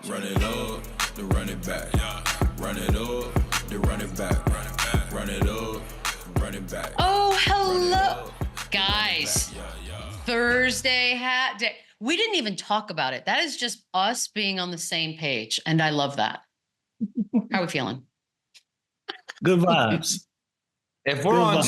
Run it up, then run it back. Run it up, then run it back. Run it up, run it back. Oh, hello, guys. Thursday hat day. We didn't even talk about it. That is just us being on the same page, and I love that. How are we feeling? Good vibes. If we're on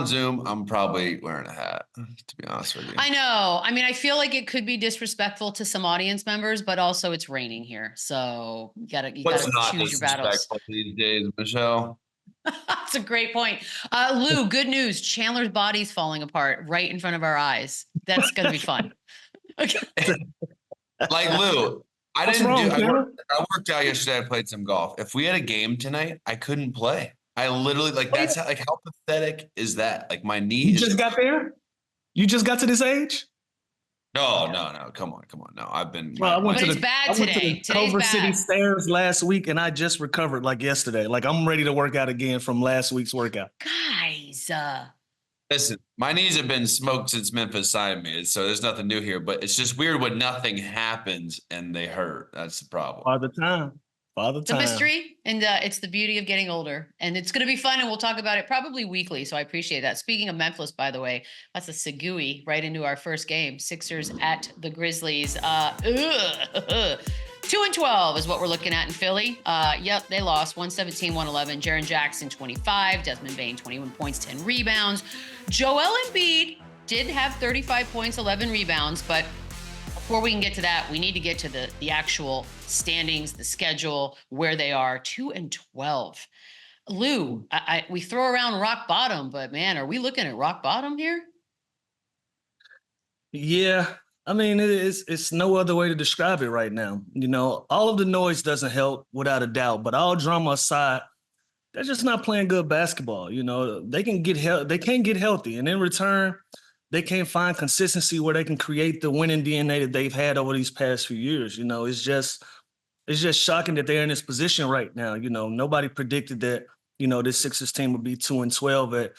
Zoom, I'm probably wearing a hat, to be honest with you. I know. I mean, I feel like it could be disrespectful to some audience members, but also it's raining here. So you gotta choose your battles. These days, Michelle? That's a great point. Lou, good news. Chandler's body's falling apart right in front of our eyes. That's going to be fun. Okay. Like Lou, I worked out yesterday. I played some golf. If we had a game tonight, I couldn't play. I literally how pathetic is that? Like my knee. You just got there? You just got to this age? No. Come on. No, I've been. Well, I went to Today's Culver bad. City stairs last week, and I just recovered like yesterday. Like I'm ready to work out again from last week's workout. Guys, listen, my knees have been smoked since Memphis signed me, so there's nothing new here. But it's just weird when nothing happens and they hurt. That's the problem. All the time. It's a mystery, and it's the beauty of getting older. And it's going to be fun, and we'll talk about it probably weekly, so I appreciate that. Speaking of Memphis, by the way, that's a segue right into our first game. Sixers at the Grizzlies. 2-12 is what we're looking at in Philly. Yep, they lost 117-111. Jaren Jackson, 25. Desmond Bane, 21 points, 10 rebounds. Joel Embiid did have 35 points, 11 rebounds, but before we can get to that, we need to get to the actual standings, the schedule, where they are. 2-12. Lou, we throw around rock bottom, but man, are we looking at rock bottom here? Yeah, I mean, it's no other way to describe it right now. You know, all of the noise doesn't help, without a doubt. But all drama aside, they're just not playing good basketball. You know, they can't get healthy, and in return, they can't find consistency where they can create the winning DNA that they've had over these past few years. You know, it's just shocking that they're in this position right now. You know, nobody predicted that, you know, this Sixers team would be 2-12 at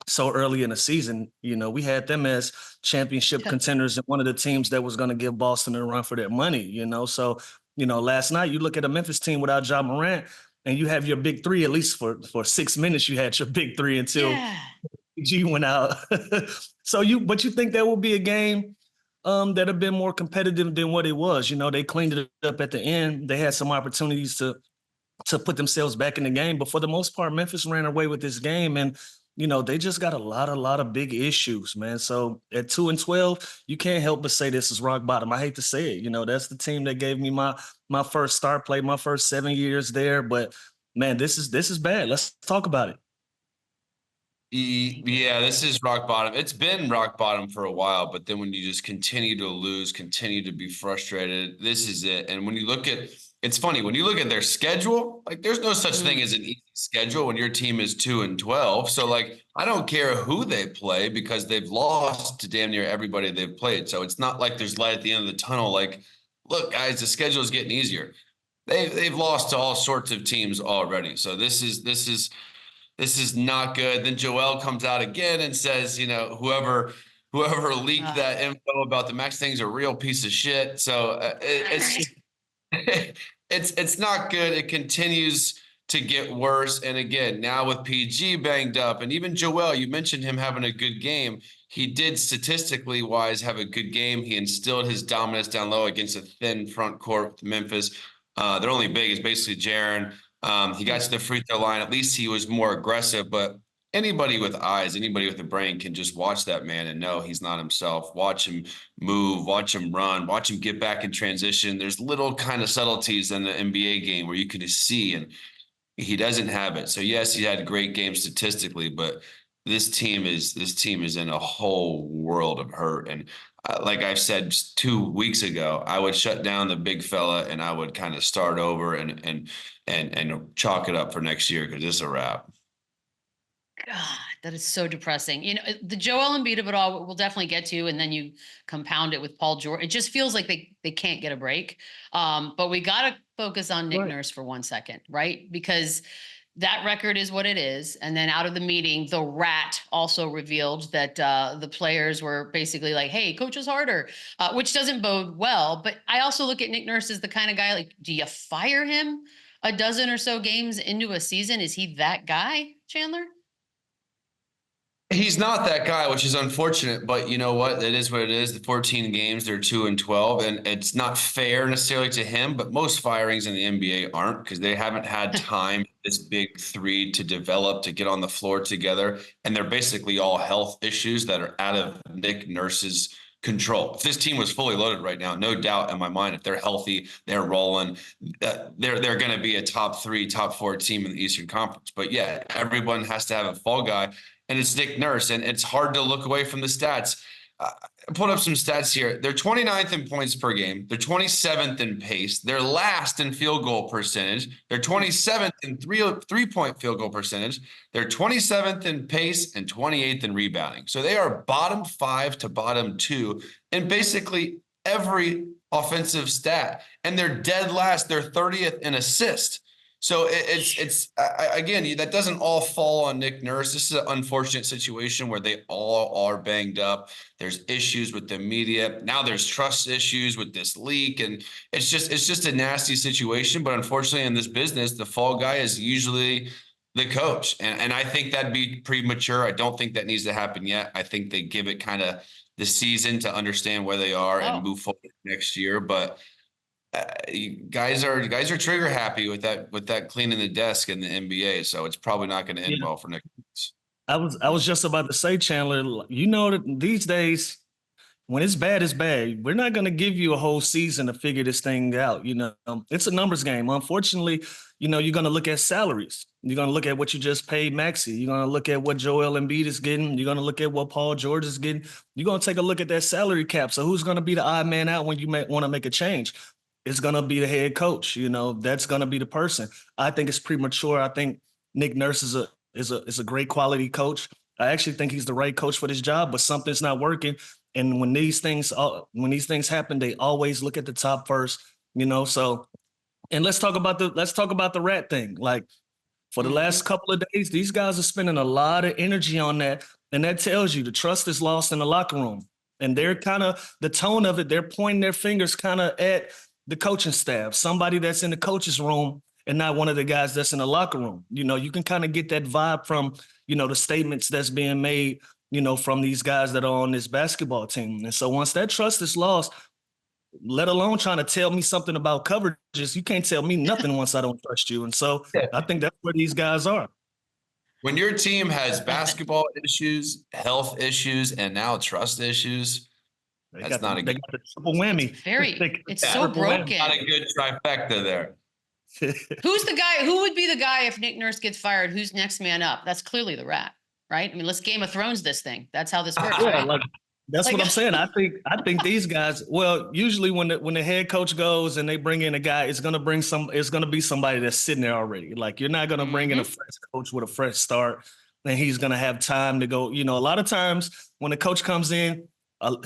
so early in the season. You know, we had them as championship contenders and one of the teams that was going to give Boston a run for their money, you know. So, you know, last night you look at a Memphis team without Ja Morant and you have your big three, at least for 6 minutes, you had your big three until G went out. But you think that will be a game that have been more competitive than what it was. You know, they cleaned it up at the end. They had some opportunities to put themselves back in the game. But for the most part, Memphis ran away with this game. And, you know, they just got a lot of big issues, man. So at 2-12, you can't help but say this is rock bottom. I hate to say it. You know, that's the team that gave me my first start play, my first 7 years there. But, man, this is bad. Let's talk about it. Yeah, this is rock bottom. It's been rock bottom for a while, but then when you just continue to lose, continue to be frustrated, this is it. And when you look at, it's funny, when you look at their schedule, like there's no such thing as an easy schedule when your team is 2-12. So like, I don't care who they play because they've lost to damn near everybody they've played. So it's not like there's light at the end of the tunnel. Like, look, guys, the schedule is getting easier. They've lost to all sorts of teams already. So this is not good. Then Joel comes out again and says, you know, whoever leaked that info about the Max thing's a real piece of shit. So it's not good. It continues to get worse. And again, now with PG banged up, and even Joel, you mentioned him having a good game. He did statistically wise have a good game. He instilled his dominance down low against a thin front court with Memphis. Their only big is basically Jaren. He got to the free throw line. At least he was more aggressive, but anybody with eyes, anybody with a brain can just watch that man and know he's not himself. Watch him move, watch him run, watch him get back in transition. There's little kind of subtleties in the NBA game where you can just see, and he doesn't have it. So yes, he had a great game statistically, but this team is in a whole world of hurt. And like I've said just 2 weeks ago, I would shut down the big fella and I would kind of start over and chalk it up for next year because it's a wrap. God, that is so depressing. You know, the Joel Embiid of it all, we'll definitely get to, and then you compound it with Paul George. It just feels like they can't get a break. But we got to focus on Nick Nurse for 1 second, right? Because that record is what it is. And then out of the meeting, the rat also revealed that the players were basically like, hey, coach us harder, which doesn't bode well. But I also look at Nick Nurse as the kind of guy, like, do you fire him a dozen or so games into a season? Is he that guy, Chandler? He's not that guy, which is unfortunate, but you know what? It is what it is. The 14 games, they're 2-12, and it's not fair necessarily to him, but most firings in the NBA aren't, because they haven't had time, this big three, to develop, to get on the floor together. And they're basically all health issues that are out of Nick Nurse's control. If this team was fully loaded right now, no doubt in my mind, if they're healthy, they're rolling, they're going to be a top 3, top 4 team in the Eastern Conference. But yeah, everyone has to have a fall guy. And it's Nick Nurse, and it's hard to look away from the stats. I pulled up some stats here. They're 29th in points per game. They're 27th in pace. They're last in field goal percentage. They're 27th in three-point field goal percentage. They're 27th in pace and 28th in rebounding. So they are bottom 5 to bottom 2 in basically every offensive stat. And they're dead last. They're 30th in assist. So again, that doesn't all fall on Nick Nurse. This is an unfortunate situation where they all are banged up. There's issues with the media. Now there's trust issues with this leak, and it's just a nasty situation. But unfortunately, in this business, the fall guy is usually the coach, and I think that'd be premature. I don't think that needs to happen yet. I think they give it kind of the season to understand where they are and move forward next year. But guys are trigger happy with that cleaning the desk in the NBA, so it's probably not going to end well for Nick. I was just about to say, Chandler, you know that these days, when it's bad, it's bad. We're not going to give you a whole season to figure this thing out. You know, it's a numbers game. Unfortunately, you know, you're going to look at salaries. You're going to look at what you just paid Maxey. You're going to look at what Joel Embiid is getting. You're going to look at what Paul George is getting. You're going to take a look at that salary cap. So who's going to be the odd man out when you want to make a change? It's going to be the head coach. You know, that's going to be the person. I think it's premature. I think Nick Nurse is a great quality coach. I actually think he's the right coach for this job, but something's not working. And when these things happen, they always look at the top first, you know. So, and let's talk about the rat thing. Like, for the last couple of days, these guys are spending a lot of energy on that, and that tells you the trust is lost in the locker room. And they're kind of, the tone of it, they're pointing their fingers kind of at the coaching staff, somebody that's in the coach's room and not one of the guys that's in the locker room. You know, you can kind of get that vibe from, you know, the statements that's being made, you know, from these guys that are on this basketball team. And so once that trust is lost, let alone trying to tell me something about coverages, you can't tell me nothing once I don't trust you. And so I think that's where these guys are. When your team has basketball issues, health issues, and now trust issues, that's not a good triple whammy. It's so broken. Not a good trifecta there. Who's the guy? Who would be the guy if Nick Nurse gets fired? Who's next man up? That's clearly the rat, right? I mean, let's Game of Thrones this thing. That's how this works. Yeah, right? That's what I'm saying. I think these guys. Well, usually when the head coach goes and they bring in a guy, it's gonna be somebody that's sitting there already. Like, you're not gonna bring in a fresh coach with a fresh start, and he's gonna have time to go. You know, a lot of times when the coach comes in,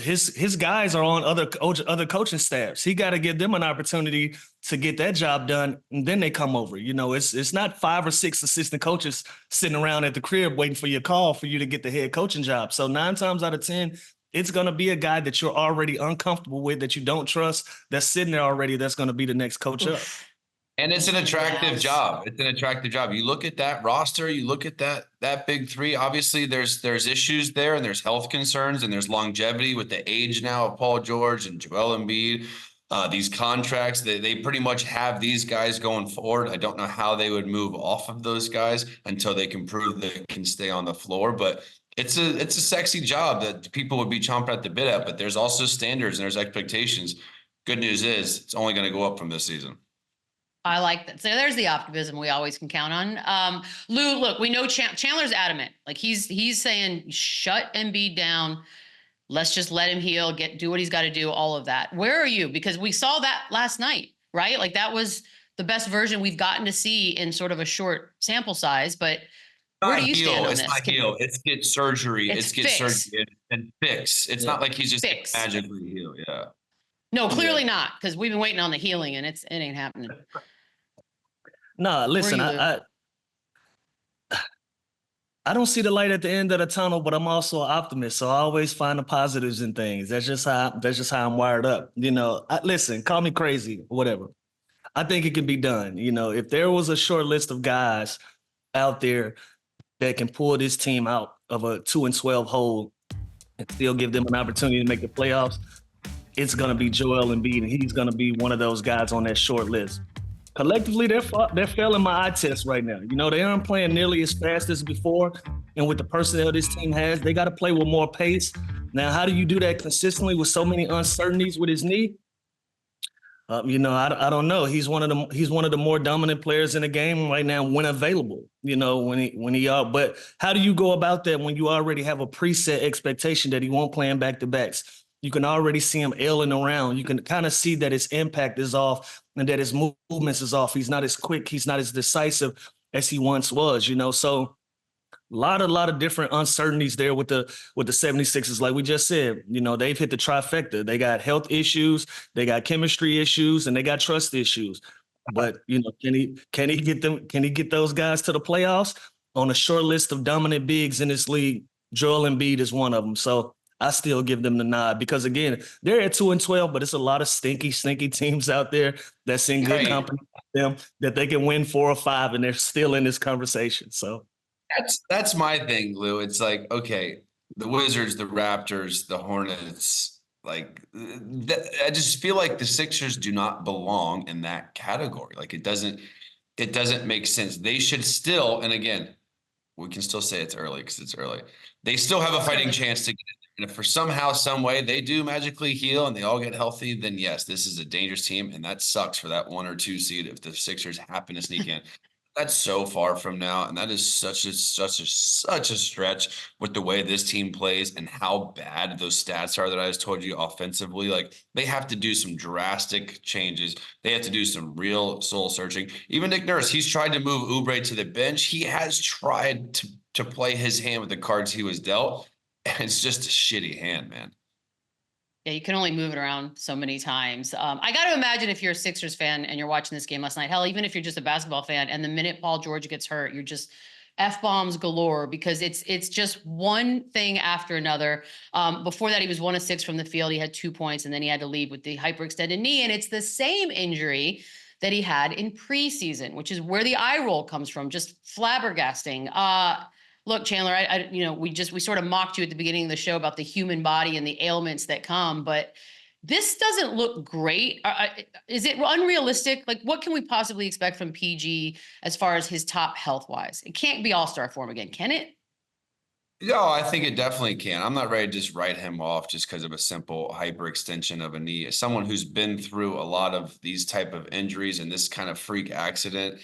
his guys are on other coaching staffs. He got to give them an opportunity to get that job done, and then they come over. You know, it's not 5 or 6 assistant coaches sitting around at the crib waiting for your call for you to get the head coaching job. So 9 times out of 10, it's going to be a guy that you're already uncomfortable with, that you don't trust, that's sitting there already, that's going to be the next coach up. And it's an attractive job. It's an attractive job. You look at that roster, you look at that big three. Obviously, there's issues there, and there's health concerns, and there's longevity with the age now of Paul George and Joel Embiid. These contracts, they pretty much have these guys going forward. I don't know how they would move off of those guys until they can prove they can stay on the floor. But it's a sexy job that people would be chomping at the bit at. But there's also standards and there's expectations. Good news is it's only going to go up from this season. I like that. So there's the optimism we always can count on. Lou, look, we know Chandler's adamant. Like, he's saying, shut Embiid down. Let's just let him heal, do what he's got to do, all of that. Where are you? Because we saw that last night, right? Like, that was the best version we've gotten to see in sort of a short sample size. But where do you stand on this? It's not heal. It's get surgery. It's get surgery and fix. It's not like he's just magically heal. Yeah. No, clearly not, because we've been waiting on the healing and it ain't happening. No, listen, I don't see the light at the end of the tunnel, but I'm also an optimist. So I always find the positives in things. That's just how I'm wired up. You know, listen, call me crazy, whatever. I think it can be done. You know, if there was a short list of guys out there that can pull this team out of a 2-12 hole and still give them an opportunity to make the playoffs, it's going to be Joel Embiid, and he's going to be one of those guys on that short list. Collectively, they're failing my eye test right now. You know, they aren't playing nearly as fast as before, and with the personnel this team has, they got to play with more pace. Now, how do you do that consistently with so many uncertainties with his knee? You know, I don't know. He's one of the more dominant players in the game right now when available. You know, but how do you go about that when you already have a preset expectation that he won't play in back-to-backs? You can already see him ailing around. You can kind of see that his impact is off and that his movements is off. He's not as quick. He's not as decisive as he once was, you know. So a lot of different uncertainties there with the 76ers. Like we just said, you know, they've hit the trifecta. They got health issues, they got chemistry issues, and they got trust issues. But, you know, can he get those guys to the playoffs? On a short list of dominant bigs in this league, Joel Embiid is one of them. So I still give them the nod because, again, they're at 2-12, but it's a lot of stinky teams out there that's in good company with them that they can win 4 or 5, and they're still in this conversation. So that's my thing, Lou. It's like, okay, the Wizards, the Raptors, the Hornets, like I just feel like the Sixers do not belong in that category. Like it doesn't make sense. They should still, and again, we can still say it's early because it's early. They still have a fighting chance to get in. And if for somehow, some way they do magically heal and they all get healthy, then yes, this is a dangerous team. And that sucks for that 1 or 2 seed if the Sixers happen to sneak in. That's so far from now. And that is such a stretch with the way this team plays and how bad those stats are that I just told you offensively. Like they have to do some drastic changes. They have to do some real soul searching. Even Nick Nurse, he's tried to move Oubre to the bench. He has tried to play his hand with the cards he was dealt. And it's just a shitty hand, man. Yeah, you can only move it around so many times. I got to imagine if you're a Sixers fan and you're watching this game last night, hell, even if you're just a basketball fan, and the minute Paul George gets hurt, you're just F-bombs galore because it's just one thing after another. Before that, he was 1 of 6 from the field. He had 2 points, and then he had to leave with the hyperextended knee. And it's the same injury that he had in preseason, which is where the eye roll comes from, just flabbergasting. Look, Chandler, we sort of mocked you at the beginning of the show about the human body and the ailments that come, but this doesn't look great. Is it unrealistic? Like, what can we possibly expect from PG as far as his top health-wise? It can't be all-star form again, can it? No, I think it definitely can. I'm not ready to just write him off just because of a simple hyperextension of a knee. As someone who's been through a lot of these type of injuries and this kind of freak accident,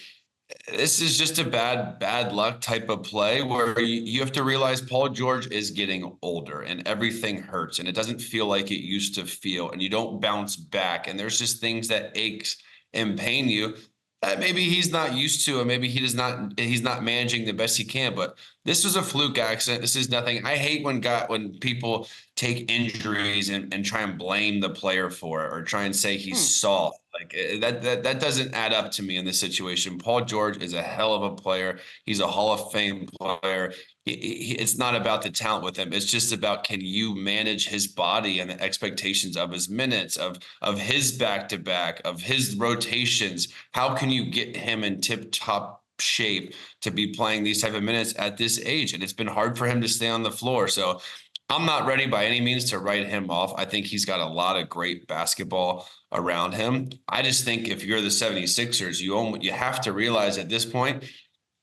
this is just a bad luck type of play where you have to realize Paul George is getting older and everything hurts and it doesn't feel like it used to feel and you don't bounce back and there's just things that aches and pain you that maybe he's not used to and maybe he's not managing the best he can. But this was a fluke accident. This is nothing. I hate when people take injuries and try and blame the player for it or try and say he's soft. Like that doesn't add up to me in this situation. Paul George is a hell of a player. He's a Hall of Fame player. It's not about the talent with him. It's just about, can you manage his body and the expectations of his minutes, of his back-to-back, of his rotations? How can you get him in tip-top shape to be playing these type of minutes at this age? And it's been hard for him to stay on the floor. So I'm not ready by any means to write him off. I think he's got a lot of great basketball around him. I just think if you're the 76ers, you have to realize at this point,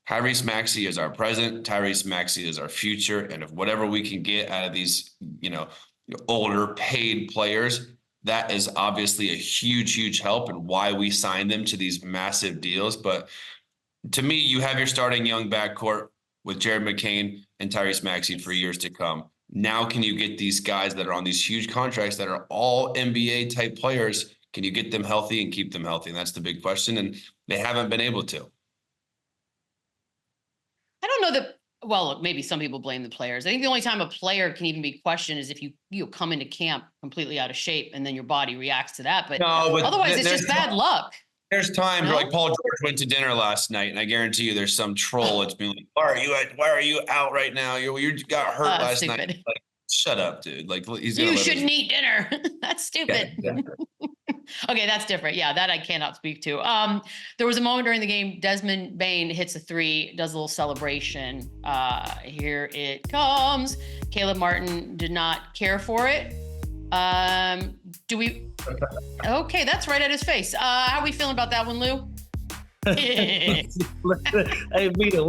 Tyrese Maxey is our present. Tyrese Maxey is our future. And if whatever we can get out of these, older paid players, that is obviously a huge help and why we signed them to these massive deals. But to me, you have your starting young backcourt with Jared McCain and Tyrese Maxey for years to come. Now, can you get these guys that are on these huge contracts that are all NBA type players? Can you get them healthy and keep them healthy? And that's the big question. And they haven't been able to. I don't know that. Well, look, maybe some people blame the players. I think the only time a player can even be questioned is if you come into camp completely out of shape and then your body reacts to that. But otherwise, it's just bad luck. There's times No? where like Paul George went to dinner last night, and I guarantee you there's some troll that's being like, why are you out right now? You got hurt last night. Stupid. Like, shut up, dude. Like he's gonna You live his- shouldn't eat dinner. That's Yeah, stupid. exactly. Okay, that's different. Yeah, that I cannot speak to. There was a moment during the game, Desmond BANE hits a three, does a little celebration. Here it comes. Caleb Martin did not care for it. Do we? Okay, that's right at his face. How are we feeling about that one, Lou? Hey, Vita,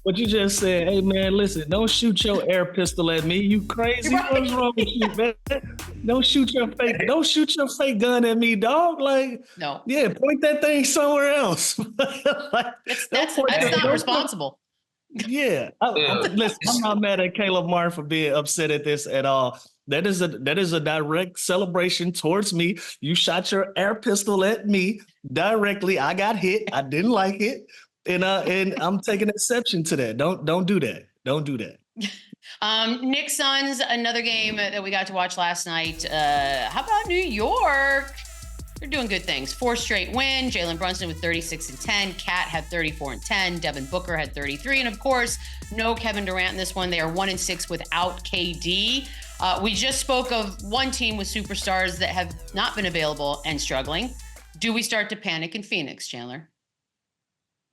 what you just said? Hey, man, listen, don't shoot your air pistol at me. You crazy? Right. What's wrong with you, man? Don't shoot your fake gun at me, dog. Like, No, yeah, point that thing somewhere else. Like, that's don't point that- not don't- responsible. Yeah, listen, I'm not mad at Caleb Martin for being upset at this at all. That is a direct celebration towards me. You shot your air pistol at me directly. I got hit. I didn't like it, and I'm taking exception to that. Don't do that. Don't do that. Knicks Suns, another game that we got to watch last night. How about New York? They're doing good things. 4 straight win. Jalen Brunson with 36 and 10. Cat had 34 and 10. Devin Booker had 33. And of course, no Kevin Durant in this one. They are 1 and 6 without KD. We just spoke of one team with superstars that have not been available and struggling. Do we start to panic in Phoenix, Chandler?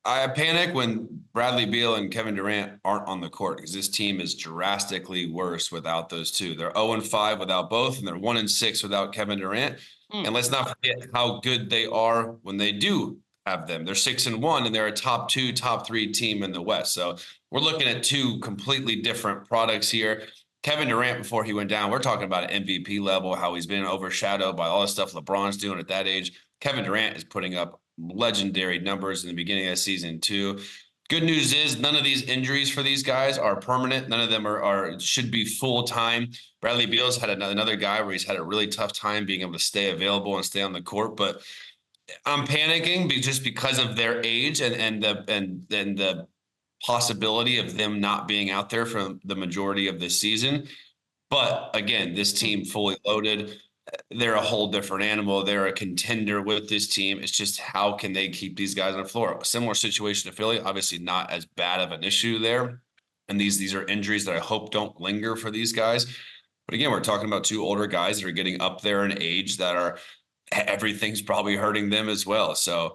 I panic when Bradley Beal and Kevin Durant aren't on the court because this team is drastically worse without those two. They're 0 and 5 without both, and they're 1 and 6 without Kevin Durant. And let's not forget how good they are when they do have them. They're 6 and 1, and they're a top 2, top 3 team in the West. So we're looking at two completely different products here. Kevin Durant, before he went down, we're talking about an MVP level, how he's been overshadowed by all the stuff LeBron's doing at that age. Kevin Durant is putting up legendary numbers in the beginning of the season too. Good news is none of these injuries for these guys are permanent. None of them should be full time. Bradley Beal's had another guy where he's had a really tough time being able to stay available and stay on the court. But I'm panicking just because of their age and the possibility of them not being out there for the majority of the season. But again, this team fully loaded. They're a whole different animal. They're a contender with this team. It's just how can they keep these guys on the floor? A similar situation to Philly, obviously not as bad of an issue there. And these are injuries that I hope don't linger for these guys. But again, we're talking about two older guys that are getting up there in age that everything's probably hurting them as well. So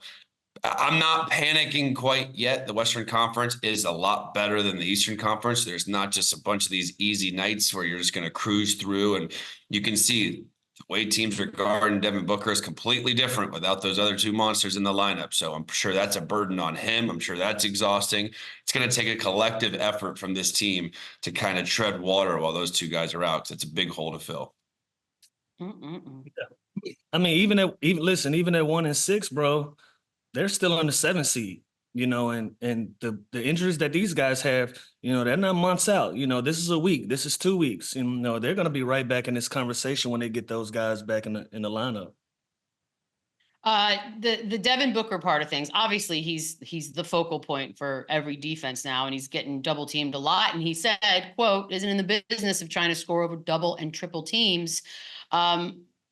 I'm not panicking quite yet. The Western Conference is a lot better than the Eastern Conference. There's not just a bunch of these easy nights where you're just going to cruise through, and you can see the way teams are guarding Devin Booker is completely different without those other two monsters in the lineup. So I'm sure that's a burden on him. I'm sure that's exhausting. It's going to take a collective effort from this team to kind of tread water while those two guys are out, because it's a big hole to fill. I mean, even at 1 and 6, bro, they're still on the 7th seed, you know, and the injuries that these guys have, you know, they're not months out. You know, this is a week, this is 2 weeks. You know, they're going to be right back in this conversation when they get those guys back in the lineup. The Devin Booker part of things, obviously he's the focal point for every defense now, and he's getting double teamed a lot. And he said, quote, isn't in the business of trying to score over double and triple teams.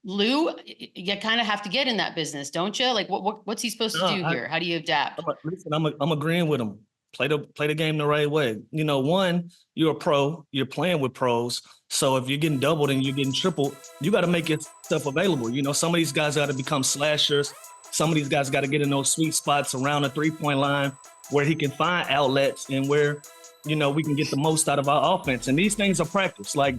Lou, you kind of have to get in that business, don't you? Like, what's he supposed to do here? How do you adapt? Listen, I'm agreeing with him. Play the game the right way. You know, one, you're a pro. You're playing with pros. So if you're getting doubled and you're getting tripled, you got to make your stuff available. You know, some of these guys got to become slashers. Some of these guys got to get in those sweet spots around the 3-point line where he can find outlets and where, you know, we can get the most out of our offense. And these things are practice. Like,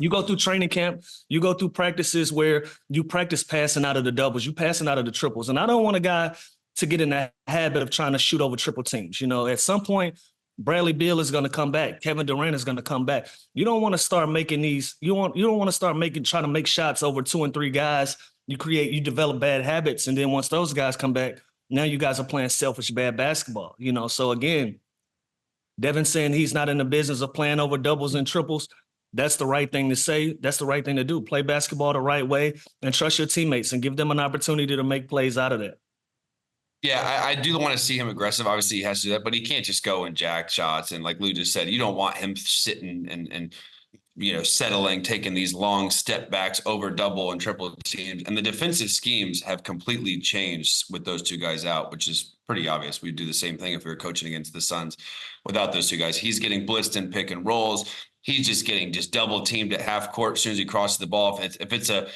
you go through training camp, you go through practices where you practice passing out of the doubles, you passing out of the triples. And I don't want a guy to get in that habit of trying to shoot over triple teams. You know, at some point, Bradley Beal is going to come back. Kevin Durant is going to come back. You don't want to start making these, you don't want to start trying to make shots over 2 and 3 guys. You develop bad habits. And then once those guys come back, now you guys are playing selfish, bad basketball. You know, so again, Devin saying he's not in the business of playing over doubles and triples. That's the right thing to say. That's the right thing to do. Play basketball the right way and trust your teammates and give them an opportunity to make plays out of that. Yeah, I do want to see him aggressive. Obviously, he has to do that, but he can't just go and jack shots. And like Lou just said, you don't want him sitting and settling, taking these long step backs over double and triple teams. And the defensive schemes have completely changed with those two guys out, which is pretty obvious. We'd do the same thing if we were coaching against the Suns without those two guys. He's getting blitzed in pick and rolls. He's just getting double teamed at half court as soon as he crosses the ball. If it's a,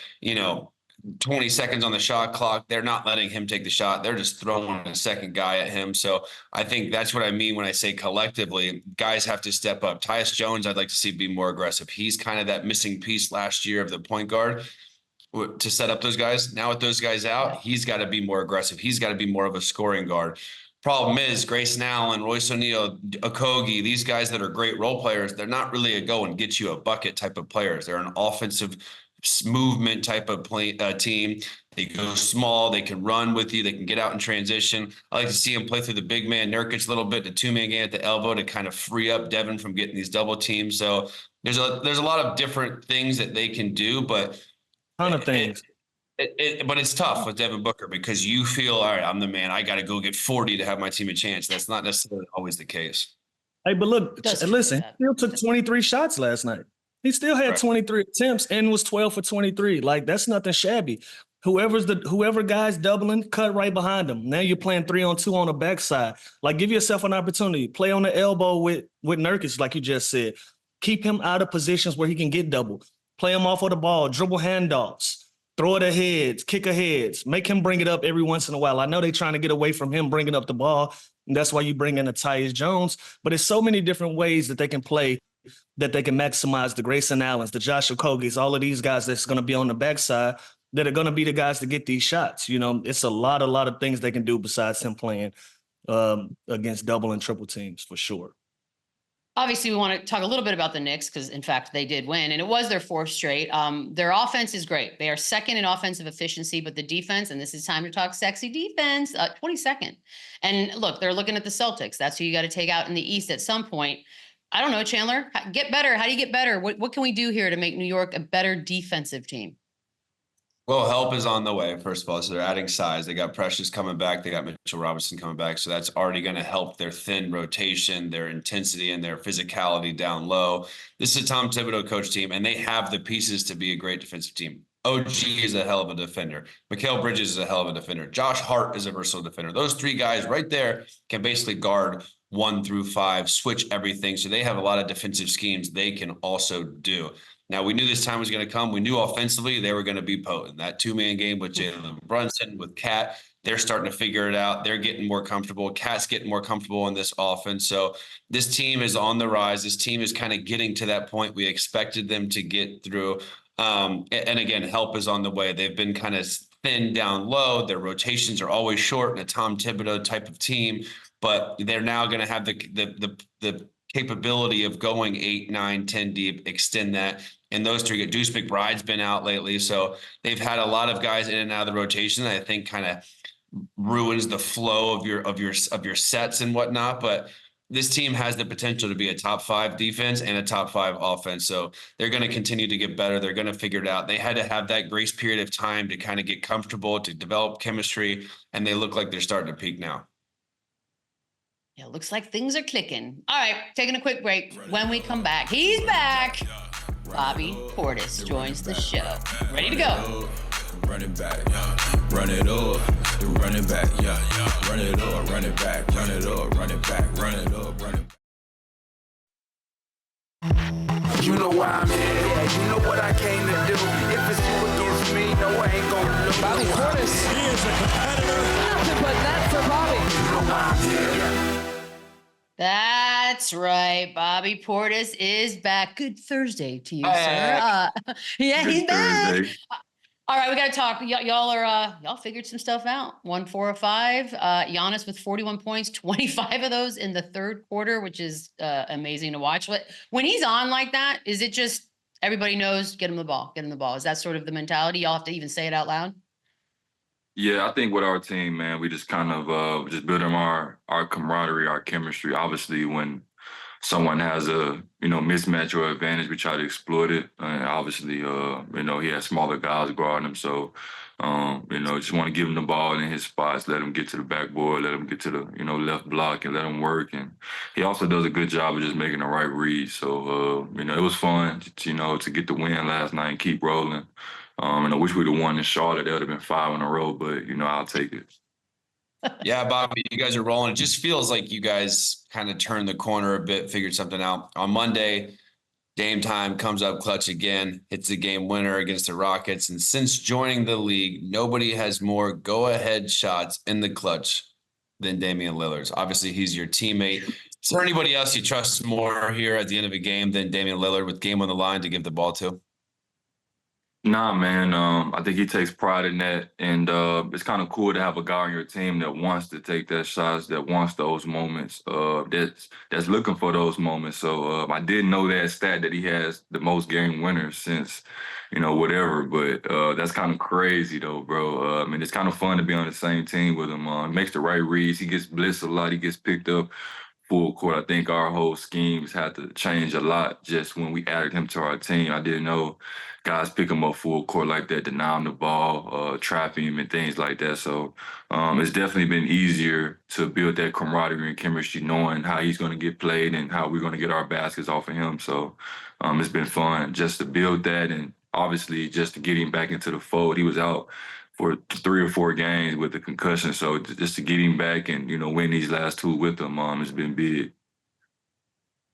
20 seconds on the shot clock, they're not letting him take the shot. They're just throwing a second guy at him. So I think that's what I mean when I say collectively, guys have to step up. Tyus Jones, I'd like to see be more aggressive. He's kind of that missing piece last year of the point guard to set up those guys. Now with those guys out, he's got to be more aggressive. He's got to be more of a scoring guard. Problem is, Grayson Allen, Royce O'Neal, Okogie, these guys that are great role players, they're not really a go and get you a bucket type of players. They're an offensive movement type of team. They go small, they can run with you, they can get out in transition. I like to see him play through the big man Nurkic a little bit, the two-man game at the elbow to kind of free up Devin from getting these double teams. So there's a lot of different things that they can do, but ton of things. But it's tough with Devin Booker because you feel, all right, I'm the man. I got to go get 40 to have my team a chance. That's not necessarily always the case. Hey, but look, listen, he still took 23 shots last night. He still had 23 attempts and was 12 for 23. Like, that's nothing shabby. Whoever guy's doubling, cut right behind him. Now you're playing 3-on-2 on the backside. Like, give yourself an opportunity. Play on the elbow with Nurkic, like you just said. Keep him out of positions where he can get double. Play him off of the ball, dribble handoffs, throw it ahead, kick ahead. Make him bring it up every once in a while. I know they're trying to get away from him bringing up the ball, and that's why you bring in a Tyus Jones. But there's so many different ways that they can play, that they can maximize the Grayson Allens, the Josh Okogies, all of these guys that's going to be on the backside that are going to be the guys to get these shots. It's a lot of things they can do besides him playing against double and triple teams for sure. Obviously, we want to talk a little bit about the Knicks because, in fact, they did win, and it was their fourth straight. Their offense is great. They are second in offensive efficiency, but the defense, and this is time to talk sexy defense, 22nd. And look, they're looking at the Celtics. That's who you got to take out in the East at some point. I don't know, Chandler, get better. How do you get better? What can we do here to make New York a better defensive team? Well, help is on the way, first of all. So they're adding size. They got Precious coming back. They got Mitchell Robinson coming back. So that's already going to help their thin rotation, their intensity, and their physicality down low. This is a Tom Thibodeau coach team, and they have the pieces to be a great defensive team. OG is a hell of a defender. Mikal Bridges is a hell of a defender. Josh Hart is a versatile defender. Those three guys right there can basically guard 1 through 5, switch everything. So they have a lot of defensive schemes they can also do. Now, we knew this time was going to come. We knew offensively they were going to be potent. That two-man game with Jalen Brunson, with Cat, they're starting to figure it out. They're getting more comfortable. Cat's getting more comfortable in this offense. So this team is on the rise. This team is kind of getting to that point we expected them to get through. And again, help is on the way. They've been kind of thin down low. Their rotations are always short in a Tom Thibodeau type of team, but they're now going to have the capability of going 8, 9, 10 deep, extend that. And those three, Deuce McBride's been out lately. So they've had a lot of guys in and out of the rotation that I think kind of ruins the flow of your sets and whatnot. But this team has the potential to be a top 5 defense and a top 5 offense. So they're going to continue to get better. They're going to figure it out. They had to have that grace period of time to kind of get comfortable, to develop chemistry, and they look like they're starting to peak now. Yeah, looks like things are clicking. All right, taking a quick break. When we come back, he's back. Bobby Portis joins the show. Ready to go. Run it back, run it up, run it back, run it up, run it back, run it up, run it back, run it up, run it back. You know why I'm here, yeah, you know what I came to do. If it's you against me, no, I ain't gonna lose. Bobby Portis, he is a competitor. Nothing but that for Bobby. You know why I'm here. That's right. Bobby Portis is back. Good Thursday to you, sir. Yeah, Good he's back. Thursday. All right, we got to talk. Y'all figured some stuff out. 1 4 of 5. Giannis with 41 points, 25 of those in the third quarter, which is amazing to watch. When he's on like that, is it just everybody knows, get him the ball, get him the ball? Is that sort of the mentality? Y'all have to even say it out loud? Yeah, I think with our team, man, we just kind of just building our camaraderie, our chemistry. Obviously, when someone has a mismatch or advantage, we try to exploit it. And obviously, he has smaller guys guarding him, so Just want to give him the ball in his spots, let him get to the backboard, let him get to the, left block and let him work. And he also does a good job of just making the right read. So, it was fun, to get the win last night and keep rolling. And I wish we'd have won in Charlotte. That would have been 5 in a row, but, I'll take it. Yeah, Bobby, you guys are rolling. It just feels like you guys kind of turned the corner a bit, figured something out. On Monday, Dame time comes up clutch again, hits the game winner against the Rockets. And since joining the league, nobody has more go-ahead shots in the clutch than Damian Lillard. Obviously, he's your teammate. Is there anybody else you trust more here at the end of a game than Damian Lillard with game on the line to give the ball to? Nah, man. I think he takes pride in that, and it's kind of cool to have a guy on your team that wants to take that shots, that wants those moments, that's looking for those moments. So I didn't know that stat that he has the most game winners since, whatever. But that's kind of crazy though, bro. And it's kind of fun to be on the same team with him. He makes the right reads. He gets blitzed a lot. He gets picked up full court. I think our whole schemes had to change a lot just when we added him to our team. I didn't know guys pick him up full court like that, deny him the ball, trap him and things like that. So it's definitely been easier to build that camaraderie and chemistry knowing how he's going to get played and how we're going to get our baskets off of him. So it's been fun just to build that, and obviously just to get him back into the fold. He was out for 3 or 4 games with a concussion. So just to get him back and, win these last 2 with him, has been big.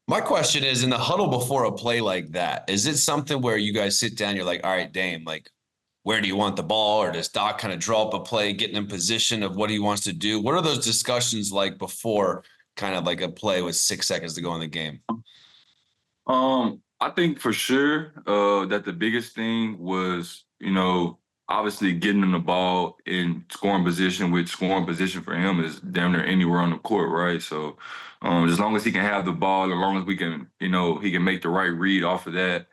My question is, in the huddle before a play like that, is it something where you guys sit down, you're like, all right, Dame, like, where do you want the ball? Or does Doc kind of draw up a play, getting in position of what he wants to do? What are those discussions like before kind of like a play with 6 seconds to go in the game? I think for sure that the biggest thing was, obviously getting him the ball in scoring position, which scoring position for him is damn near anywhere on the court, right? So as long as he can have the ball, as long as we can, he can make the right read off of that.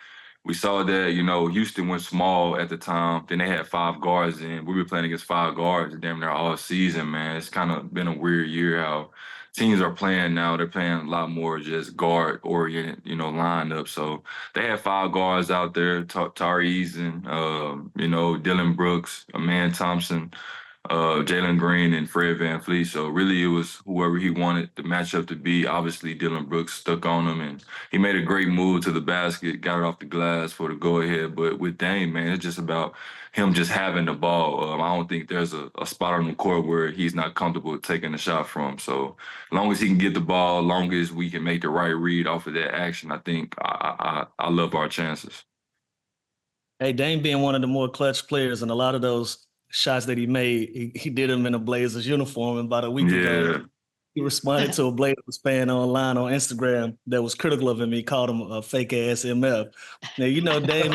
We saw that, Houston went small at the time. Then they had 5 guards, and we were playing against 5 guards damn near all season, man. It's kind of been a weird year how teams are playing now. They're playing a lot more just guard-oriented, lineup. So they had 5 guards out there, Tyrese and, Dylan Brooks, Aman Thompson, Jalen Green, and Fred VanVleet. So really it was whoever he wanted the matchup to be. Obviously, Dylan Brooks stuck on him, and he made a great move to the basket, got it off the glass for the go-ahead. But with Dame, man, it's just about him just having the ball. I don't think there's a spot on the court where he's not comfortable taking the shot from. So as long as he can get the ball, as long as we can make the right read off of that action, I think I love our chances. Hey, Dame being one of the more clutch players, and a lot of those shots that he made, he did them in a Blazers uniform. And about a week ago, he responded to a Blazers fan online on Instagram that was critical of him. He called him a fake ass MF. Now, Dame,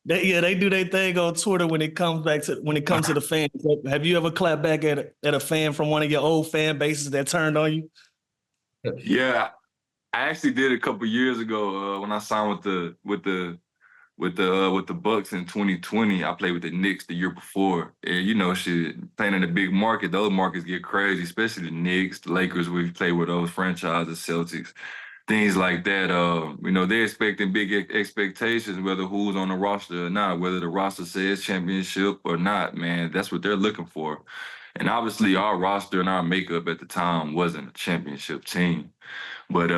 they do their thing on Twitter when it comes to the fans. Have you ever clapped back at a fan from one of your old fan bases that turned on you? Yeah, I actually did a couple years ago when I signed with the Bucks in 2020. I played with the Knicks the year before. And, playing in a big market, those markets get crazy, especially the Knicks, the Lakers. We've played with those franchises, Celtics, things like that. They're expecting big expectations, whether who's on the roster or not, whether the roster says championship or not, man. That's what they're looking for. And obviously our roster and our makeup at the time wasn't a championship team. But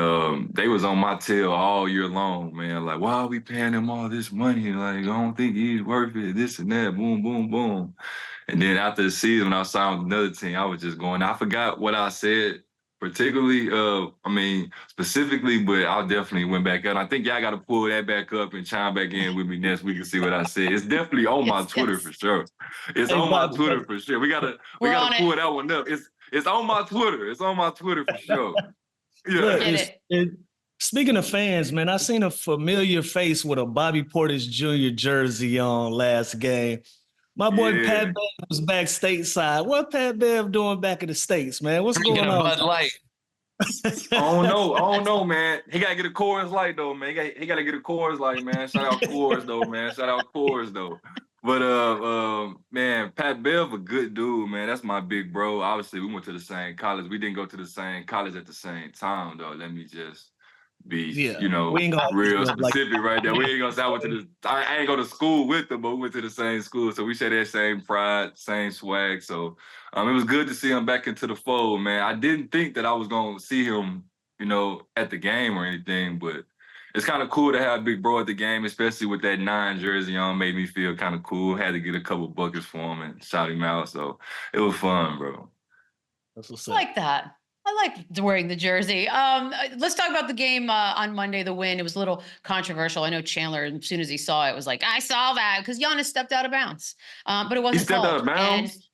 they was on my tail all year long, man. Like, why are we paying him all this money? Like, I don't think he's worth it, this and that, boom, boom, boom. And then after the season, when I signed with another team, I was just going, I forgot what I said particularly, specifically, but I definitely went back up. I think y'all got to pull that back up and chime back in with me next week and see what I said. It's definitely on my Twitter for sure. It's on my Twitter for sure. We gotta pull that one up. It's on my Twitter. It's on my Twitter for sure. Yeah. Look, speaking of fans, man, I seen a familiar face with a Bobby Portis Jr. jersey on last game. My boy Pat Bev was back stateside. What Pat Bev doing back in the States, man? What's going on? Bud Light. I don't know, man. He gotta get a Coors Light though, man. He gotta get a Coors Light, man. Shout out Coors though, man. Shout out Coors though. But man, Pat Bev a good dude, man. That's my big bro. Obviously, we went to the same college. We didn't go to the same college at the same time, though. Let me just be, Yeah, you know, we ain't gonna real like specific right there. We ain't gonna say I went to the. I ain't go to school with them, but we went to the same school, so we share that same pride, same swag. So, it was good to see him back into the fold, man. I didn't think that I was gonna see him, you know, at the game or anything, but it's kind of cool to have Big Bro at the game, especially with that 9 jersey on. Made me feel kind of cool. Had to get a couple buckets for him and shout him out. So it was fun, bro. that's what's I up. like that. I like wearing the jersey. Let's talk about the game on Monday, the win. It was a little controversial. I know Chandler, as soon as he saw it, was like, I saw that, because Giannis stepped out of bounds. But it wasn't stepped out of called. bounds?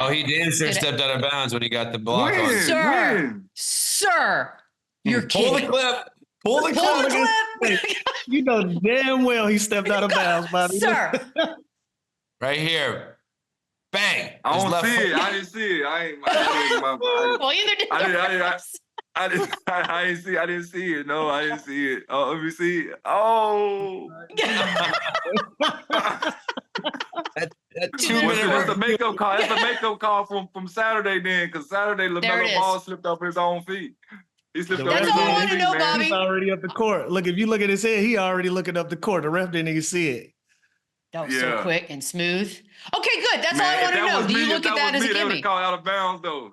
Oh, he damn sure Did I- stepped out of bounds when he got the block on. Sir, sir, you're Pull the kidding. clip. Pull the Pull the clip. clip. You know damn well he stepped out of bounds, Bobby. Sir. Right here. Bang. I His don't left see foot. it. I didn't see it. I Well, either did I didn't see it. No, I didn't see it. Oh, let me see it. Oh. That What's 2-minute that's the makeup call? That's the makeup call from Saturday then, because Saturday There it LaMelo is. Ball slipped off his own feet. He slipped That's off his all I own wanna feet, know, man. Bobby. He's already up the court. Look, if you look at his head, he already looking up the court. The ref didn't even see it. That was so Yeah. quick and smooth. Okay, good. That's Man, all I if want to that know. was Do you me, look if at that was as a me, they would've gimme? called out of bounds though.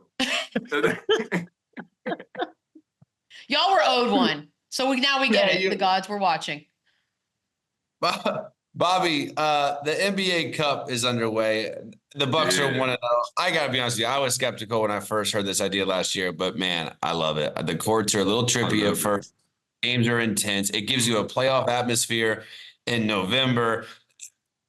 Y'all were owed one. So now we get Yeah, it. you- The gods were watching. Bobby, the NBA Cup is underway. The Bucks are Yeah. 1-0. I gotta be honest with you. I was skeptical when I first heard this idea last year, but man, I love it. The courts are a little trippy love at it. first. Games are intense. It gives you a playoff atmosphere in November.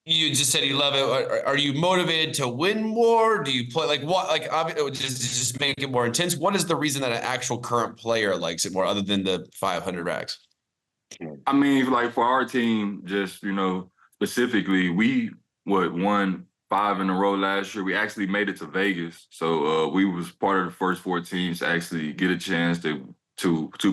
You just said you love it. Are you motivated to win more? Do you play like what? Like just make it more intense. What is the reason that an actual current player likes it more, other than the 500 racks? I mean, like for our team, just, you know, specifically, we won 5 in a row last year. We actually made it to Vegas, so we was part of the first 4 teams to actually get a chance to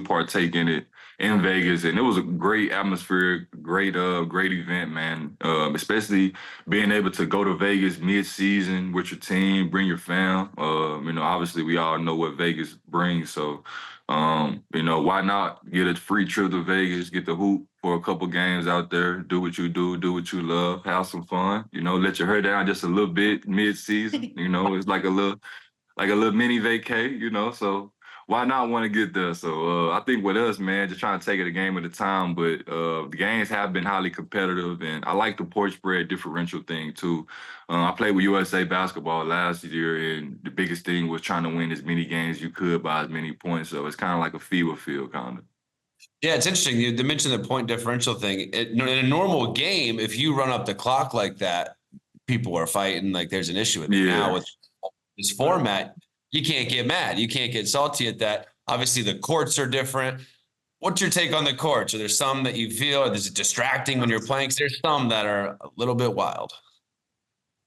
partake in it in Vegas, and it was a great atmosphere, great event, man. Especially being able to go to Vegas mid-season with your team, bring your fam. You know, obviously we all know what Vegas brings, so. You know, why not get a free trip to Vegas, get the hoop for a couple games out there, do what you do what you love, have some fun, you know, let your hair down just a little bit mid-season, you know, it's like a little mini vacay, you know, so why not want to get there? So I think with us, man, just trying to take it a game at a time, but the games have been highly competitive, and I like the point spread differential thing too. I played with USA basketball last year, and the biggest thing was trying to win as many games you could by as many points. So it's kind of like a FIBA feel, kind of. Yeah, it's interesting. You mentioned the point differential thing. In a normal game, if you run up the clock like that, people are fighting. Like there's an issue with it. Yeah. Now with this format, you can't get mad. You can't get salty at that. Obviously, the courts are different. What's your take on the courts? Are there some that you feel is it distracting when you're playing? 'Cause there's some that are a little bit wild.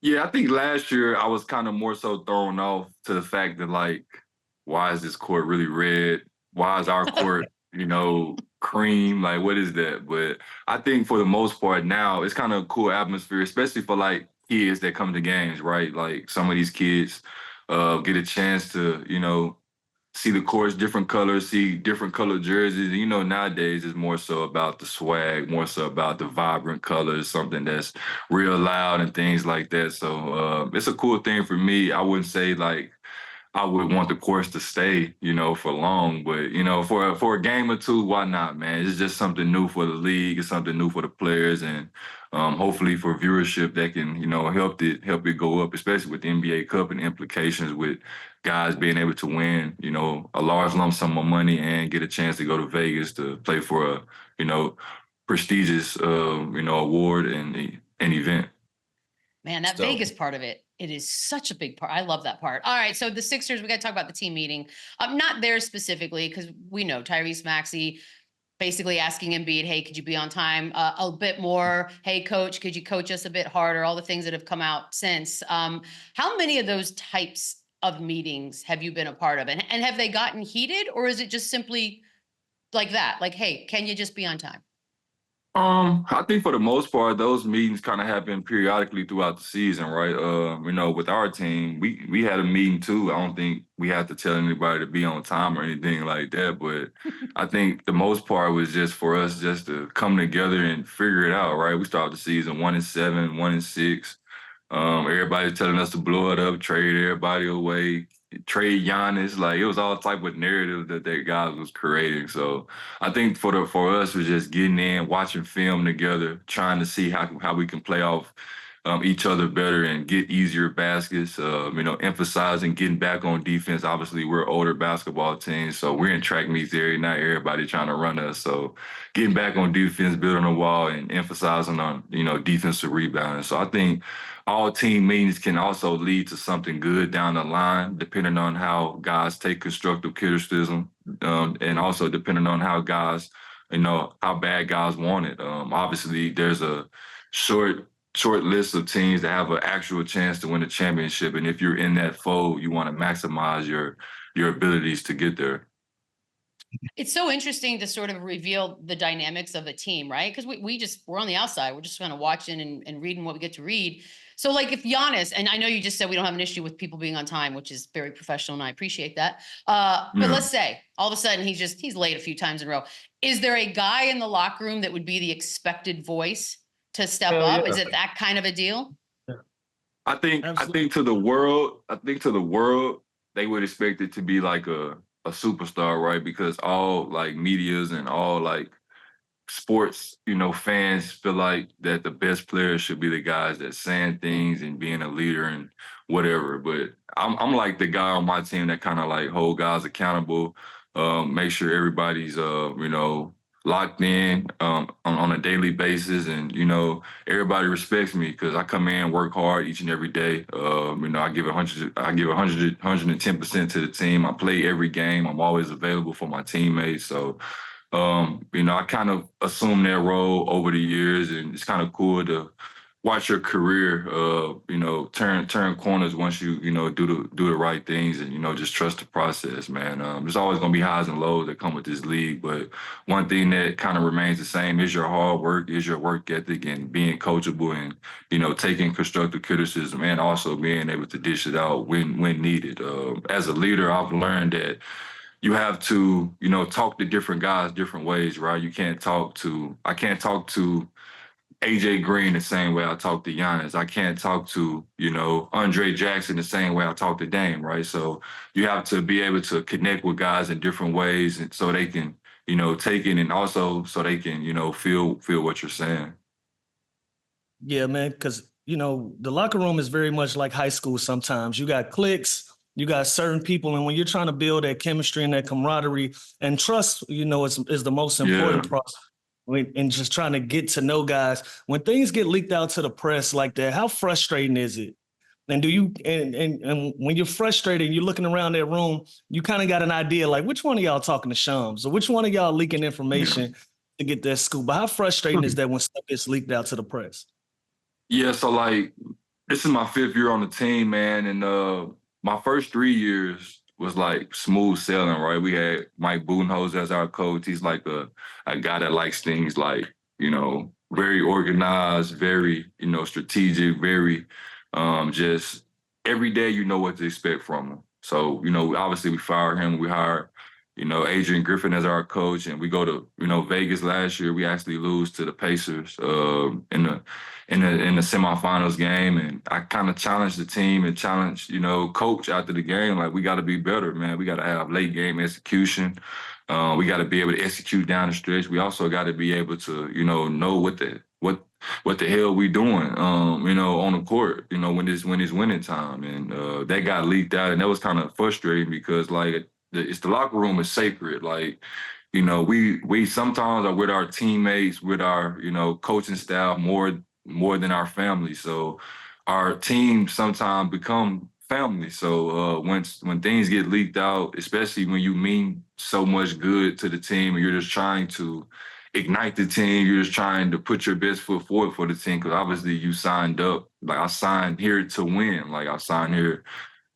Yeah, I think last year I was kind of more so thrown off to the fact that, like, why is this court really red? Why is our court, you know, cream? Like, what is that? But I think for the most part now, it's kind of a cool atmosphere, especially for like kids that come to games, right? Like some of these kids get a chance to, you know, see the courts, different colors, see different colored jerseys. And, you know, nowadays it's more so about the swag, more so about the vibrant colors, something that's real loud and things like that. So it's a cool thing for me. I wouldn't say like I would want the course to stay, you know, for long, but you know, for a game or two, why not, man? It's just something new for the league. It's something new for the players, and hopefully for viewership that can, you know, help it go up, especially with the NBA Cup and the implications with guys being able to win, you know, a large lump sum of money and get a chance to go to Vegas to play for a, you know, prestigious, you know, award and an event. Man, that So- Vegas part of it, it is such a big part. I love that part. All right, so the Sixers, we got to talk about the team meeting. Not theirs specifically, because we know Tyrese Maxey basically asking Embiid, hey, could you be on time a bit more? Hey, coach, could you coach us a bit harder? All the things that have come out since. How many of those types of meetings have you been a part of? And have they gotten heated, or is it just simply like that? Like, hey, can you just be on time? I think for the most part, those meetings kind of happen periodically throughout the season, right? With our team, we had a meeting too. I don't think we had to tell anybody to be on time or anything like that, but I think the most part was just for us just to come together and figure it out, right? We started the season 1-7, 1-6. Everybody telling us to blow it up, trade everybody away, trade Giannis. Like it was all type of narrative that guys was creating. So I think for us was just getting in, watching film together, trying to see how we can play off each other better and get easier baskets. Emphasizing getting back on defense. Obviously, we're an older basketball team, so we're in track meets every night. Everybody trying to run us. So getting back on defense, building a wall, and emphasizing on defensive rebounding. So I think all team meetings can also lead to something good down the line, depending on how guys take constructive criticism, and also depending on how guys, how bad guys want it. Obviously, there's a short list of teams that have an actual chance to win a championship, and if you're in that fold, you want to maximize your abilities to get there. It's so interesting to sort of reveal the dynamics of a team, right? Because we're on the outside. We're just kind of watching and reading what we get to read. So like if Giannis, and I know you just said we don't have an issue with people being on time, which is very professional and I appreciate that. But let's say all of a sudden he's late a few times in a row. Is there a guy in the locker room that would be the expected voice to step up? Is it that kind of a deal? I think to the world, they would expect it to be like a superstar, right? Because all like medias and all like sports, fans feel like that the best players should be the guys that saying things and being a leader and whatever. But I'm like the guy on my team that kind of like hold guys accountable, make sure everybody's locked in on a daily basis, and everybody respects me because I come in, work hard each and every day. I give 110% to the team. I play every game. I'm always available for my teammates. So I kind of assumed that role over the years, and it's kind of cool to watch your career, turn corners once you, do the right things and, just trust the process, man. There's always going to be highs and lows that come with this league, but one thing that kind of remains the same is your hard work, is your work ethic, and being coachable and, taking constructive criticism and also being able to dish it out when needed. As a leader, I've learned that you have to, talk to different guys different ways, right? I can't talk to AJ Green the same way I talk to Giannis. I can't talk to, Andre Jackson the same way I talk to Dame, right? So you have to be able to connect with guys in different ways, and so they can, take it, and also so they can, feel what you're saying. Yeah, man, because, the locker room is very much like high school sometimes. You got cliques, you got certain people, and when you're trying to build that chemistry and that camaraderie and trust, is the most important process. And just trying to get to know guys. When things get leaked out to the press like that, how frustrating is it? And and when you're frustrated and you're looking around that room, you kind of got an idea like which one of y'all talking to Shams or which one of y'all leaking information to get that scoop. But how frustrating is that when stuff gets leaked out to the press? Yeah, so like this is my 5th year on the team, man, and my first 3 years was like smooth sailing, right? We had Mike Budenholzer as our coach. He's like a guy that likes things like, very organized, very, strategic, very just every day you know what to expect from him. So, obviously we fired him. We hired, Adrian Griffin as our coach, and we go to, Vegas last year. We actually lose to the Pacers in the semifinals game, and I kind of challenged the team and challenged, coach after the game. Like, we got to be better, man. We got to have late game execution. We got to be able to execute down the stretch. We also got to be able to, know what the hell we doing, on the court, when it's winning time. And that got leaked out, and that was kind of frustrating because like it's the locker room is sacred. Like, we sometimes are with our teammates, with our, coaching staff more than our family. So our team sometimes become family. So when things get leaked out, especially when you mean so much good to the team and you're just trying to ignite the team, you're just trying to put your best foot forward for the team, because obviously you signed up. Like, I signed here to win. Like, I signed here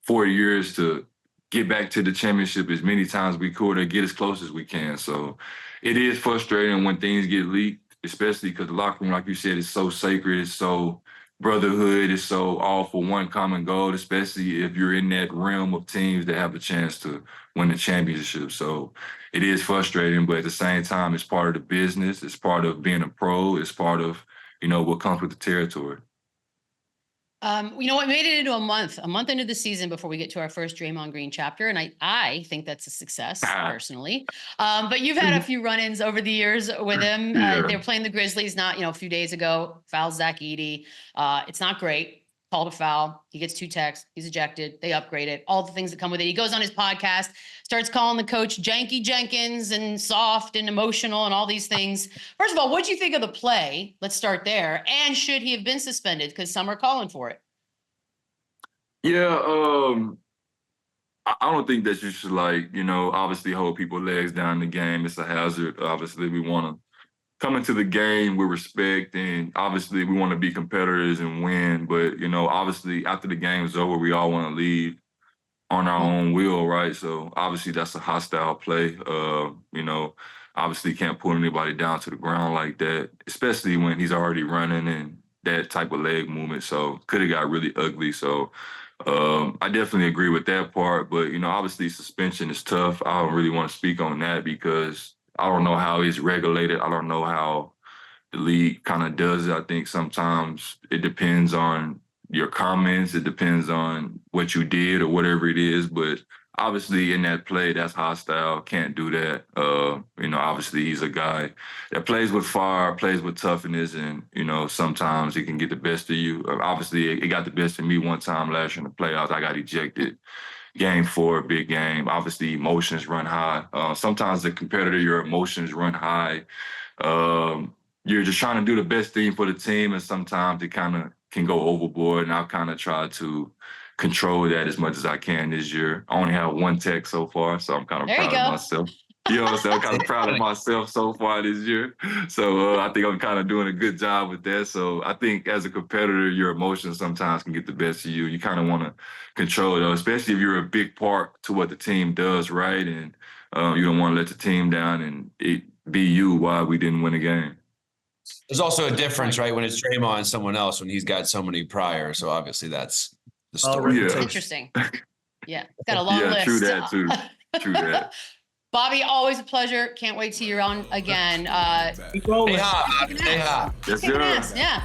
4 years to get back to the championship as many times as we could or get as close as we can. So it is frustrating when things get leaked, especially because the locker room, like you said, is so sacred, it's so brotherhood, it's so all for one common goal, especially if you're in that realm of teams that have a chance to win the championship. So it is frustrating, but at the same time, it's part of the business. It's part of being a pro. It's part of, what comes with the territory. We made it into a month into the season before we get to our first Draymond Green chapter. And I think that's a success personally. But you've had a few run-ins over the years with him. They're playing the Grizzlies not, a few days ago, fouled Zach Edey. It's not great. Called a foul. He gets 2 texts. He's ejected. They upgrade it. All the things that come with it. He goes on his podcast, starts calling the coach Janky Jenkins and soft and emotional and all these things. First of all, what do you think of the play? Let's start there. And should he have been suspended? Because some are calling for it. Yeah, I don't think that you should, obviously hold people's legs down in the game. It's a hazard. Obviously, we want to come into the game with respect, and obviously we want to be competitors and win. But, obviously after the game is over, we all want to leave on our own will, right? So obviously that's a hostile play. Obviously can't pull anybody down to the ground like that, especially when he's already running and that type of leg movement. So could have got really ugly. So I definitely agree with that part. But, obviously suspension is tough. I don't really want to speak on that because I don't know how it's regulated. I don't know how the league kind of does it. I think sometimes it depends on your comments. It depends on what you did or whatever it is. But obviously in that play, that's hostile. Can't do that. Obviously he's a guy that plays with fire, plays with toughness, and, sometimes it can get the best of you. Obviously it got the best of me one time last year in the playoffs. I got ejected. Game 4, big game. Obviously, emotions run high. Sometimes as a competitor, your emotions run high. You're just trying to do the best thing for the team, and sometimes it kind of can go overboard. And I've kind of tried to control that as much as I can this year. I only have 1 tech so far, so I'm kind of proud of myself. You know what I'm saying? I'm kind of proud of myself so far this year. So I think I'm kind of doing a good job with that. So I think as a competitor, your emotions sometimes can get the best of you. You kind of want to control those, especially if you're a big part to what the team does, right? And you don't want to let the team down and it be you why we didn't win a game. There's also a difference, right? When it's Draymond and someone else, when he's got so many prior. So obviously that's the story. Yeah. Interesting. Yeah. Got a long list. True that too. True that. Bobby, always a pleasure. Can't wait till you're on again. Stay hot. Yes, sir. Yeah.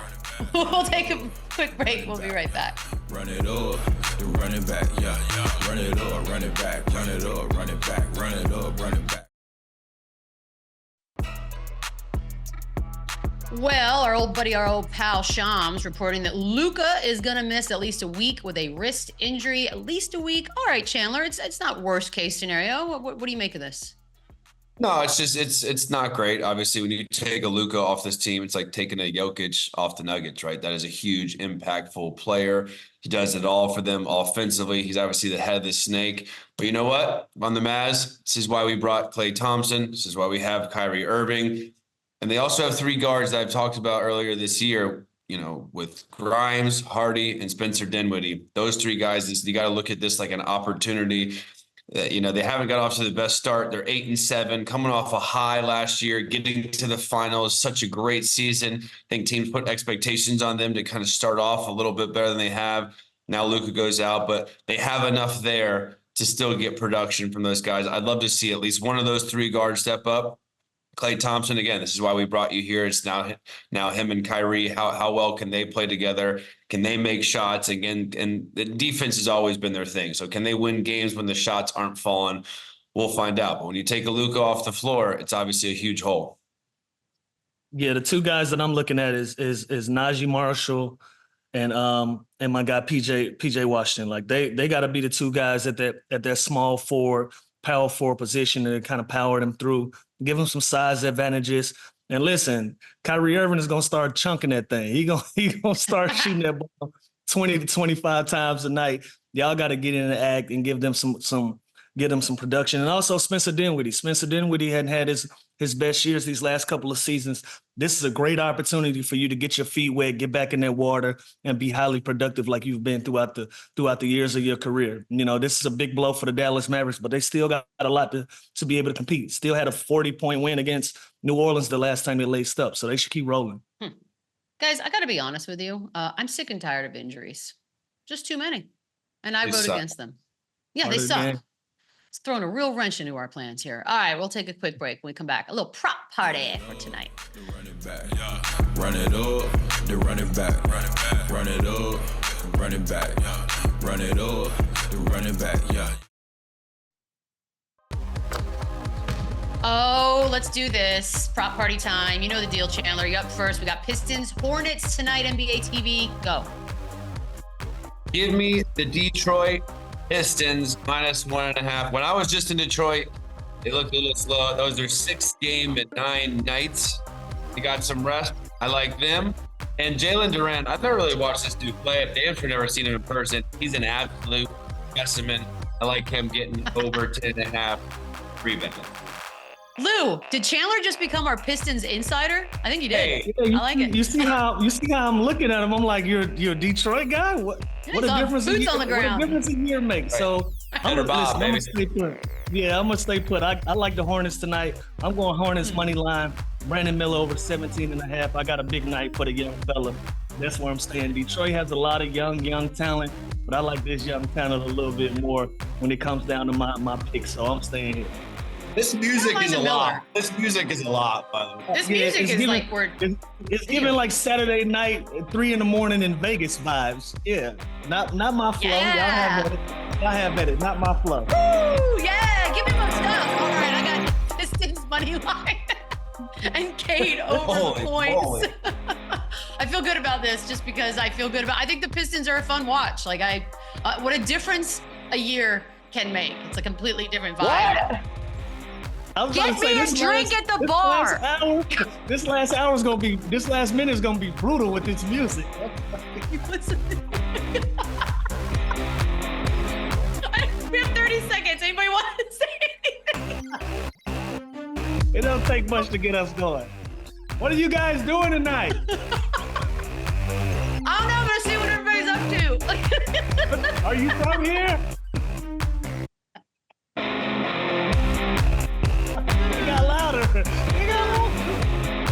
We'll take a quick break. We'll be right back. Run it up, run it back, yeah. Run it up, run it back, run it up, run it back, run it up, run it back. Well, our old pal Shams reporting that LUKA is going to miss at least a week with a wrist injury. At least a week. All right, Chandler, it's not worst case scenario. What do you make of this? No, it's just it's not great. Obviously, when you take a LUKA off this team, it's like taking a Jokic off the Nuggets, right? That is a huge, impactful player. He does it all for them offensively. He's obviously the head of the snake. But you know what? On the Mavs, this is why we brought Klay Thompson. This is why we have Kyrie Irving. And they also have 3 guards that I've talked about earlier this year, with Grimes, Hardy, and Spencer Dinwiddie. Those 3 guys, you got to look at this like an opportunity. They haven't got off to the best start. They're 8-7, coming off a high last year, getting to the finals. Such a great season. I think teams put expectations on them to kind of start off a little bit better than they have. Now LUKA goes out, but they have enough there to still get production from those guys. I'd love to see at least one of those 3 guards step up. Klay Thompson, again, this is why we brought you here. It's now him and Kyrie. How well can they play together? Can they make shots? Again, and the defense has always been their thing. So can they win games when the shots aren't falling? We'll find out. But when you take a LUKA off the floor, it's obviously a huge hole. Yeah, the 2 guys that I'm looking at is Najee Marshall and my guy PJ Washington. Like they got to be the 2 guys at that small forward, power forward position to kind of power them through. Give him some size advantages. And listen, Kyrie Irving is going to start chunking that thing. He gonna start shooting that ball 20 to 25 times a night. Y'all got to get in the act and give them some get him some production. And also Spencer Dinwiddie. Spencer Dinwiddie hadn't had his best years these last couple of seasons. This is a great opportunity for you to get your feet wet, get back in that water, and be highly productive like you've been throughout the years of your career. You know, this is a big blow for the Dallas Mavericks, but they still got a lot to be able to compete. Still had a 40-point win against New Orleans the last time they laced up, so they should keep rolling. Guys, I got to be honest with you. I'm sick and tired of injuries. Just too many. And I vote against them. Yeah, they suck. It's throwing a real wrench into our plans here. All right, we'll take a quick break. When we come back, a little prop party for tonight. Run it up, the running back, run it up, running back, run it up, the running back, yeah. Oh, let's do this. Prop party time. You know the deal, Chandler. You're up first. We got Pistons, Hornets tonight, NBA TV. Go. Give me the Detroit Pistons -1.5. When I was just in Detroit, they looked a little slow. That was their 6th game in 9 nights. They got some rest. I like them. And Jalen Durant, I've never really watched this dude play. I've damn sure never seen him in person. He's an absolute specimen. I like him getting over 10.5 rebounds. Lou, did Chandler just become our Pistons insider? I think he did. Hey, Yeah, I like it. You see how I'm looking at him? I'm like, you're a Detroit guy? What a difference boots on the ground. What a difference a year makes. So I'm gonna stay put. Yeah, I'm gonna stay put. I like the Hornets tonight. I'm going Hornets money line. Brandon Miller over 17.5. I got a big night for the young fella. That's where I'm staying. Detroit has a lot of young talent, but I like this young talent a little bit more when it comes down to my pick. So I'm staying here. This music is a lot. This music is a lot, by the way. This music is like it's giving like Saturday night at 3 a.m. in Vegas vibes. Yeah, not my flow. Yeah. Y'all have at it. Not my flow. Woo! Yeah, give me my stuff. All right, I got Pistons money line and Cade over the points. I feel good about this just because I think the Pistons are a fun watch. Like what a difference a year can make. It's a completely different vibe. What? Get me a drink at the bar. This last minute is gonna be brutal with this music. We have 30 seconds. Anybody want to say anything? It don't take much to get us going. What are you guys doing tonight? I don't know. I'm gonna see what everybody's up to. Are you from here?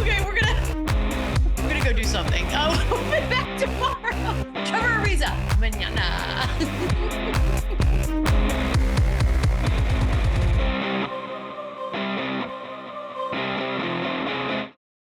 Okay, we're gonna go do something. Oh, we'll be back tomorrow. Trevor Ariza, mañana.